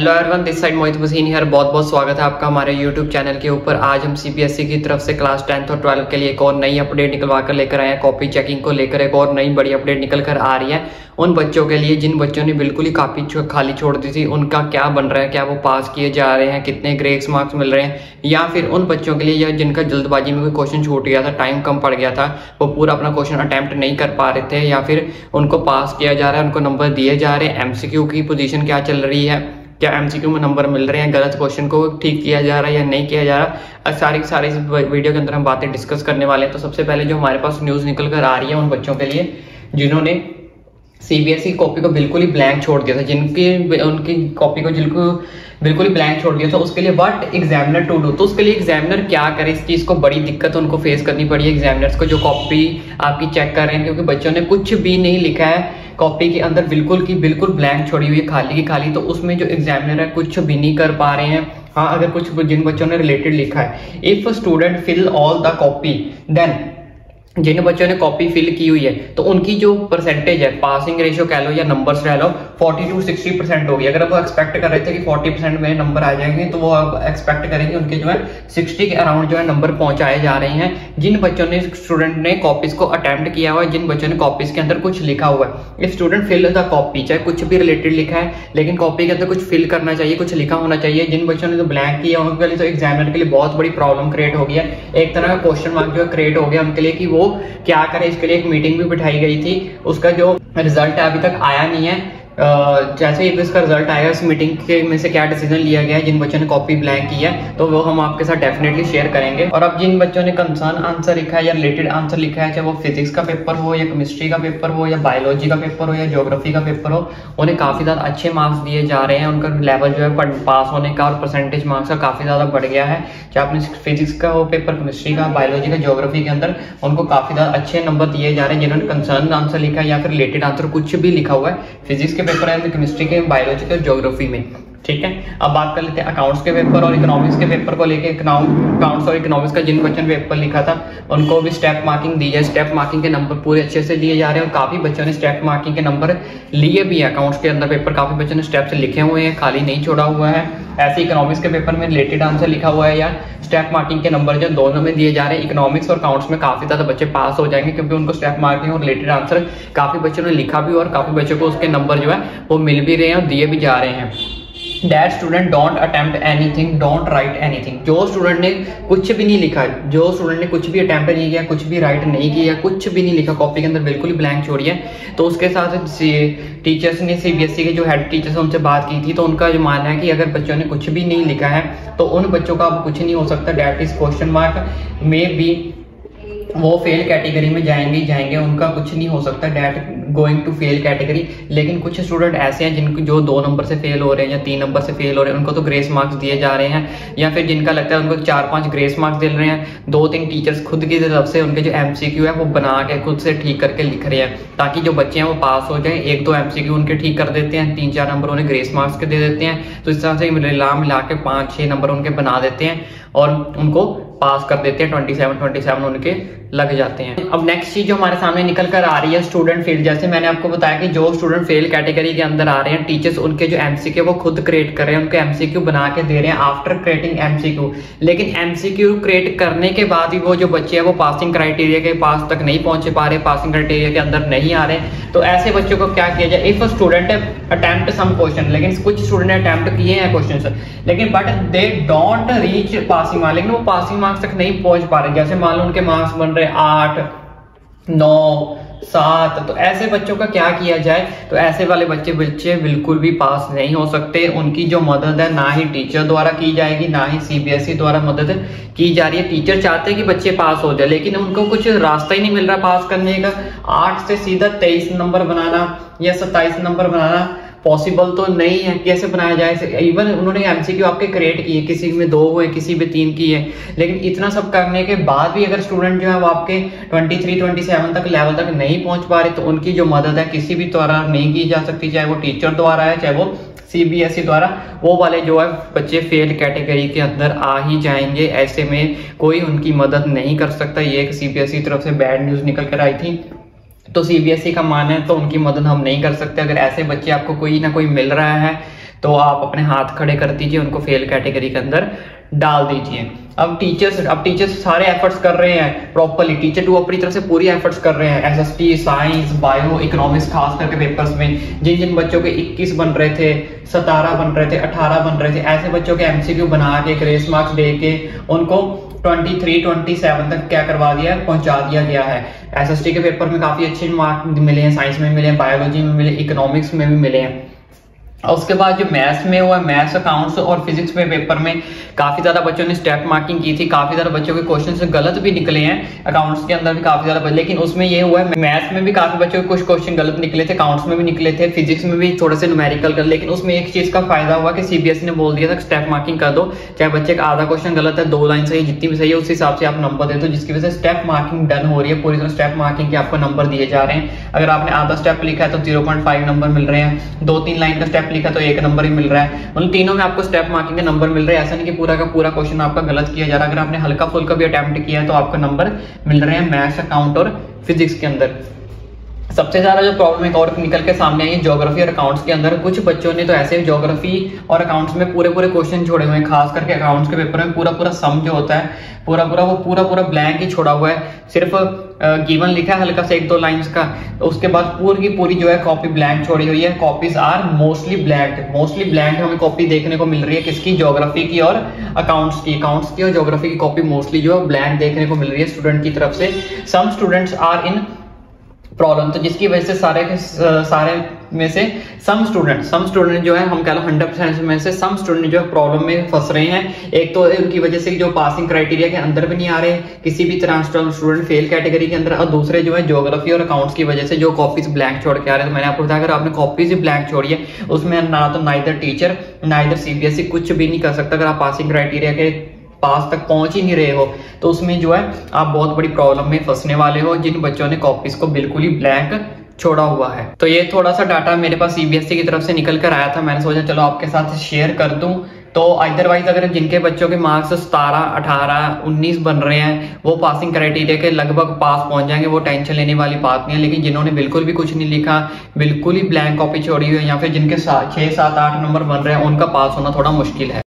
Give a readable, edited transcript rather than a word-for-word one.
Hello everyone, this side Mohit Hussain here. बहुत बहुत स्वागत है आपका हमारे यूट्यूब चैनल के ऊपर। आज हम सीबीएसई की तरफ से क्लास 10th और 12th के लिए एक और नई अपडेट निकलवा कर लेकर आए हैं। कॉपी चेकिंग को लेकर एक और नई बड़ी अपडेट निकल कर आ रही है उन बच्चों के लिए जिन बच्चों ने बिल्कुल ही कॉपी खाली छोड़ दी थी। उनका क्या बन रहा है, क्या वो पास किए जा रहे हैं, कितने ग्रेस मार्क्स मिल रहे हैं, या फिर उन बच्चों के लिए या जिनका जल्दबाजी में कोई क्वेश्चन छूट गया था, टाइम कम पड़ गया था, वो पूरा अपना क्वेश्चन अटेम्प्ट नहीं कर पा रहे थे, या फिर उनको पास किया जा रहा है, उनको नंबर दिए जा रहे हैं। एमसीक्यू की पोजीशन क्या चल रही है, क्या एमसीक्यू में नंबर मिल रहे हैं, गलत क्वेश्चन को ठीक किया जा रहा है या नहीं किया जा रहा। सारी इस वीडियो के अंदर हम बातें डिस्कस करने वाले हैं। तो सबसे पहले जो हमारे पास न्यूज़ निकल कर आ रही है उन बच्चों के लिए जिन्होंने सीबीएसई कॉपी को बिल्कुल ही ब्लैंक छोड़ दिया था, उनकी कॉपी को बिल्कुल ही ब्लैंक छोड़ दिया था, उसके लिए व्हाट एग्जामिनर टू डू। तो उसके लिए एग्जामिनर क्या करे, इस चीज को बड़ी दिक्कत उनको फेस करनी पड़ी है एग्जामिनर्स को, जो कॉपी आपकी चेक कर रहे हैं, क्योंकि बच्चों ने कुछ भी नहीं लिखा है कॉपी के अंदर, बिल्कुल ब्लैंक छोड़ी हुई है, खाली की खाली। तो उसमें जो एग्जामिनर है कुछ भी नहीं कर पा रहे हैं। हाँ, अगर कुछ जिन बच्चों ने रिलेटेड लिखा है, if student fill all the copy then, जिन बच्चों ने कॉपी फिल की हुई है तो उनकी जो परसेंटेज है, पासिंग रेशियो कह लो या नंबर्स कह लो, 40 to 60% होगी। अगर वो एक्सपेक्ट कर रहे थे कि 40% में नंबर आ जाएंगे, तो वो अब एक्सपेक्ट करेंगे उनके जो है 60 के अराउंड जो है नंबर पहुंचाए जा रहे हैं। जिन बच्चों ने, स्टूडेंट ने कॉपीज को अटेम्प्ट किया हुआ है, जिन बच्चों ने कॉपीज के अंदर कुछ लिखा हुआ है, if student fill the copy, चाहे कुछ भी रिलेटेड लिखा है लेकिन कॉपी के अंदर कुछ फिल करना चाहिए, कुछ लिखा होना चाहिए। जिन बच्चों ने तो ब्लैंक किया उनके लिए तो एग्जामिनर के लिए बहुत बड़ी प्रॉब्लम क्रिएट हो गई है, एक तरह का क्वेश्चन मार्क जो है क्रिएट हो गया उनके लिए कि वो क्या करें। इसके लिए एक मीटिंग भी बिठाई गई थी, उसका जो रिजल्ट है अभी तक आया नहीं है। जैसे ही इसका रिजल्ट आएगा, इस मीटिंग के में से क्या डिसीजन लिया गया है जिन बच्चों ने कॉपी ब्लैंक की है, तो वो हम आपके साथ डेफिनेटली शेयर करेंगे। और अब जिन बच्चों ने कंसर्न आंसर लिखा है या रिलेटेड आंसर लिखा है, चाहे वो फिजिक्स का पेपर हो या केमिस्ट्री का पेपर हो या बायोलॉजी का पेपर हो या ज्योग्राफी का पेपर हो, उन्हें काफी ज्यादा अच्छे मार्क्स दिए जा रहे हैं। उनका लेवल जो है पास होने का और परसेंटेज मार्क्स का काफी ज्यादा बढ़ गया है। चाहे आपने फिजिक्स का हो पेपर, केमिस्ट्री का, बायोलॉजी का, ज्योग्राफी के अंदर उनको काफी ज्यादा अच्छे नंबर दिए जा रहे हैं जिन्होंने कंसर्न आंसर लिखा है या फिर रिलेटेड आंसर कुछ भी लिखा हुआ है फिजिक्स के पेपर है, केमिस्ट्री के, बायोलॉजी के, ज्योग्राफी में। ठीक है, अब बात कर लेते हैं अकाउंट्स के पेपर और इकोनॉमिक्स के पेपर को लेके। अकाउंट्स और इकोनॉमिक्स का जिन बच्चों ने पेपर लिखा था उनको भी स्टेप मार्किंग दी है। स्टेप मार्किंग के नंबर पूरे अच्छे से दिए जा रहे हैं और काफी बच्चों ने स्टेप मार्किंग के नंबर लिए भी है। अकाउंट्स के अंदर पेपर काफी बच्चों ने स्टेप से लिखे हुए हैं, खाली नहीं छोड़ा हुआ है। ऐसे इकोनॉमिक्स के पेपर में रिलेटेड आंसर लिखा हुआ है या स्टेप मार्किंग के नंबर जो दोनों में दिए जा रहे हैं। इकोनॉमिक्स और अकाउंट्स में काफी ज्यादा बच्चे पास हो जाएंगे क्योंकि उनको स्टेप मार्किंग और रिलेटेड आंसर काफी बच्चों ने लिखा भी और काफी बच्चों को उसके नंबर जो है वो मिल भी रहे हैं और दिए भी जा रहे हैं। That student don't attempt anything, don't write anything। जो स्टूडेंट ने कुछ भी नहीं लिखा, जो स्टूडेंट ने कुछ भी अटेम्प्ट नहीं किया, कुछ भी राइट नहीं किया, कुछ भी नहीं लिखा, कॉपी के अंदर बिल्कुल ही ब्लैंक छोड़ी है, तो उसके साथ टीचर्स ने, सीबीएसई के जो हेड टीचर्स उनसे बात की थी, तो उनका जो मानना है कि अगर बच्चों ने कुछ भी नहीं लिखा है तो उन बच्चों का अब कुछ नहीं हो सकता। डैट इज क्वेश्चन मार्क में भी वो फेल कैटेगरी में जाएंगे, उनका कुछ नहीं हो सकता, that going to fail category. लेकिन कुछ स्टूडेंट ऐसे हैं जिनको जो 2 नंबर से फेल हो रहे हैं या 3 नंबर से फेल हो रहे हैं, उनको तो ग्रेस मार्क्स दिए जा रहे हैं, या फिर जिनका लगता है उनको 4-5 ग्रेस मार्क्स दे रहे हैं। 2-3 टीचर्स खुद की तरफ से उनके जो एमसीक्यू है वो बना के खुद से ठीक करके लिख रहे हैं ताकि जो बच्चे हैं वो पास हो जाए। 1-2 एमसीक्यू उनके ठीक कर देते हैं, 3-4 नंबर उन्हें ग्रेस मार्क्स के दे देते हैं। तो इस तरह से मिला के 5-6 नंबर उनके बना देते हैं और उनको पास कर देते हैं। 27 उनके लग जाते हैं। अब नेक्स्ट चीज जो हमारे सामने निकल कर आ रही है स्टूडेंट फील्ड। जैसे मैंने आपको बताया कि जो स्टूडेंट फेल कैटेगरी के अंदर आ रहे हैं, टीचर्स उनके जो एमसीक्यू वो खुद क्रिएट कर रहे हैं, उनके एमसीक्यू बना के दे रहे हैं आफ्टर क्रिएटिंग एमसीक्यू। लेकिन एमसीक्यू क्रिएट करने के बाद भी वो जो बच्चे हैं वो पासिंग क्राइटेरिया के पास तक नहीं पहुंचे पा रहे, पासिंग क्राइटेरिया के अंदर नहीं आ रहे। तो ऐसे बच्चों को क्या किया जाए? If a student attempt some question, लेकिन कुछ स्टूडेंट ने अटेम्प्ट किए हैं क्वेश्चन, लेकिन but they don't reach passing marks, लेकिन वो पासिंग मार्क्स तक नहीं पहुंच पा रहे। जैसे मान लो उनके मार्क्स बन रहे 8, 9, 7, तो ऐसे बच्चों का क्या किया जाए? तो ऐसे वाले बच्चे बिल्कुल भी पास नहीं हो सकते। उनकी जो मदद है ना ही टीचर द्वारा की जाएगी, ना ही सीबीएसई द्वारा मदद की जा रही है। टीचर चाहते हैं कि बच्चे पास हो जाए, लेकिन उनको कुछ रास्ता ही नहीं मिल रहा पास करने का। 8 से सीधा 23 नंबर बनाना या 27 नंबर बनाना पॉसिबल तो नहीं है। कैसे बनाया जाए? इवन उन्होंने एमसीक्यू आपके क्रिएट किए, किसी में 2 हुए, किसी में 3 किए, लेकिन इतना सब करने के बाद भी अगर स्टूडेंट जो है वो आपके 23-27 तक लेवल तक नहीं पहुंच पा रहे, तो उनकी जो मदद है किसी भी द्वारा नहीं की जा सकती, चाहे वो टीचर द्वारा है, चाहे वो सीबीएसई द्वारा। वो वाले जो है बच्चे फेल कैटेगरी के अंदर आ ही जाएंगे। ऐसे में कोई उनकी मदद नहीं कर सकता। ये एक सीबीएसई तरफ से बैड न्यूज निकल कर आई थी, तो सीबीएसई का मानना है तो उनकी मदद हम नहीं कर सकते। अगर ऐसे बच्चे आपको कोई ना कोई मिल रहा है तो आप अपने हाथ खड़े कर दीजिए, उनको फेल कैटेगरी के अंदर डाल दीजिए। अब टीचर्स सारे एफर्ट्स कर रहे हैं प्रॉपरली, टीचर टू अपनी तरफ से पूरी एफर्ट्स कर रहे हैं। एसएसटी, साइंस, बायो, इकोनॉमिक्स खास करके पेपर्स में जिन जिन बच्चों के 21 बन रहे थे, 17 बन रहे थे, 18 बन रहे थे, ऐसे बच्चों के एमसीक्यू बना के ग्रेस मार्क्स दे के उनको 23, 27 तक क्या करवा दिया, पहुंचा दिया गया है। एसएसटी के पेपर में काफी अच्छे मार्क्स मिले हैं, साइंस में मिले हैं, बायोलॉजी में मिले, इकोनॉमिक्स में भी मिले हैं। और उसके बाद जो मैथ्स में हुआ, मैथ्स, अकाउंट्स और फिजिक्स में पेपर में काफी ज्यादा बच्चों ने स्टेप मार्किंग की थी, काफी ज्यादा बच्चों के क्वेश्चन गलत भी निकले हैं। अकाउंट्स के अंदर भी काफी ज्यादा, लेकिन उसमें ये हुआ है मैथ्स में भी काफी बच्चों के कुछ क्वेश्चन गलत निकले थे, अकाउंट्स में भी निकले थे, फिजिक्स में भी थोड़े से न्यूमेरिकल कर, लेकिन उसमें एक चीज का फायदा हुआ कि सीबीएसई ने बोल दिया था स्टेप मार्किंग कर दो, चाहे बच्चे का आधा क्वेश्चन गलत है, 2 लाइन सही, जितनी भी सही है उस हिसाब से आप नंबर दे दो, जिसकी वजह से स्टेप मार्किंग डन हो रही है, पूरी तरह स्टेप मार्किंग के आपको नंबर दिए जा रहे हैं। अगर आपने आधा स्टेप लिखा है तो 0.5 नंबर मिल रहे हैं, 2-3 लाइन का स्टेप लिखा तो 1 नंबर ही मिल रहा है। उन तीनों में आपको स्टेप मार्किंग के नंबर मिल रहे हैं, ऐसा नहीं कि पूरा का पूरा क्वेश्चन आपका गलत किया जा रहा है। अगर आपने हल्का फुल्का भी अटेम्प्ट किया है तो आपको नंबर मिल रहे हैं मैथ्स, अकाउंट और फिजिक्स के अंदर। सबसे ज्यादा जो प्रॉब्लम एक और निकल के सामने आई है ज्योग्राफी और अकाउंट्स के अंदर। कुछ बच्चों ने तो ऐसे ज्योग्राफी और अकाउंट्स में पूरे क्वेश्चन छोड़े हुए हैं, खास करके अकाउंट्स के पेपर में पूरा सम जो होता है पूरा ब्लैंक ही छोड़ा हुआ है, सिर्फ गिवन लिखा है हल्का से 1-2 लाइंस का, उसके बाद पूरी जो है कॉपी ब्लैंक छोड़ी हुई है। कॉपीज आर मोस्टली ब्लैंक हमें कॉपी देखने को मिल रही है, किसकी, ज्योग्राफी की और अकाउंट्स की और ज्योग्राफी की कॉपी मोस्टली जो है ब्लैंक देखने को मिल रही है स्टूडेंट की तरफ से। Some students are in problem, तो जिसकी वजह से सारे में से सम स्टूडेंट जो है, हम कह लो 100% में से सम स्टूडेंट जो है प्रॉब्लम में फंस रहे हैं। एक तो उनकी वजह से जो पासिंग क्राइटेरिया के अंदर भी नहीं आ रहे किसी भी तरह स्टूडेंट फेल कैटेगरी के अंदर, और दूसरे जो है ज्योग्राफी और अकाउंट्स की वजह से जो कॉपीज ब्लैंक छोड़ के आ रहे हैं। तो मैंने आपको बताया अगर आपने कॉपीज ही ब्लैंक छोड़ी है उसमें ना तो नाइदर टीचर नाइदर सीबीएसई कुछ भी नहीं कर सकता। अगर आप पासिंग क्राइटेरिया के पास तक पहुंच ही नहीं रहे हो तो उसमें जो है आप बहुत बड़ी प्रॉब्लम में फंसने वाले हो, जिन बच्चों ने कॉपीज को बिल्कुल ही ब्लैंक छोड़ा हुआ है। तो ये थोड़ा सा डाटा मेरे पास सीबीएसई की तरफ से निकल कर आया था, मैंने सोचा चलो आपके साथ शेयर कर दूं। तो अदरवाइज अगर जिनके बच्चों के मार्क्स 17, 18, 19 बन रहे हैं वो पासिंग क्राइटेरिया के लगभग पास पहुंच जाएंगे, वो टेंशन लेने वाली बात नहीं है। लेकिन जिन्होंने बिल्कुल भी कुछ नहीं लिखा, बिल्कुल ही ब्लैंक कॉपी छोड़ी हुई है, या फिर जिनके 6, 7, 8 नंबर बन रहे हैं, उनका पास होना थोड़ा मुश्किल है।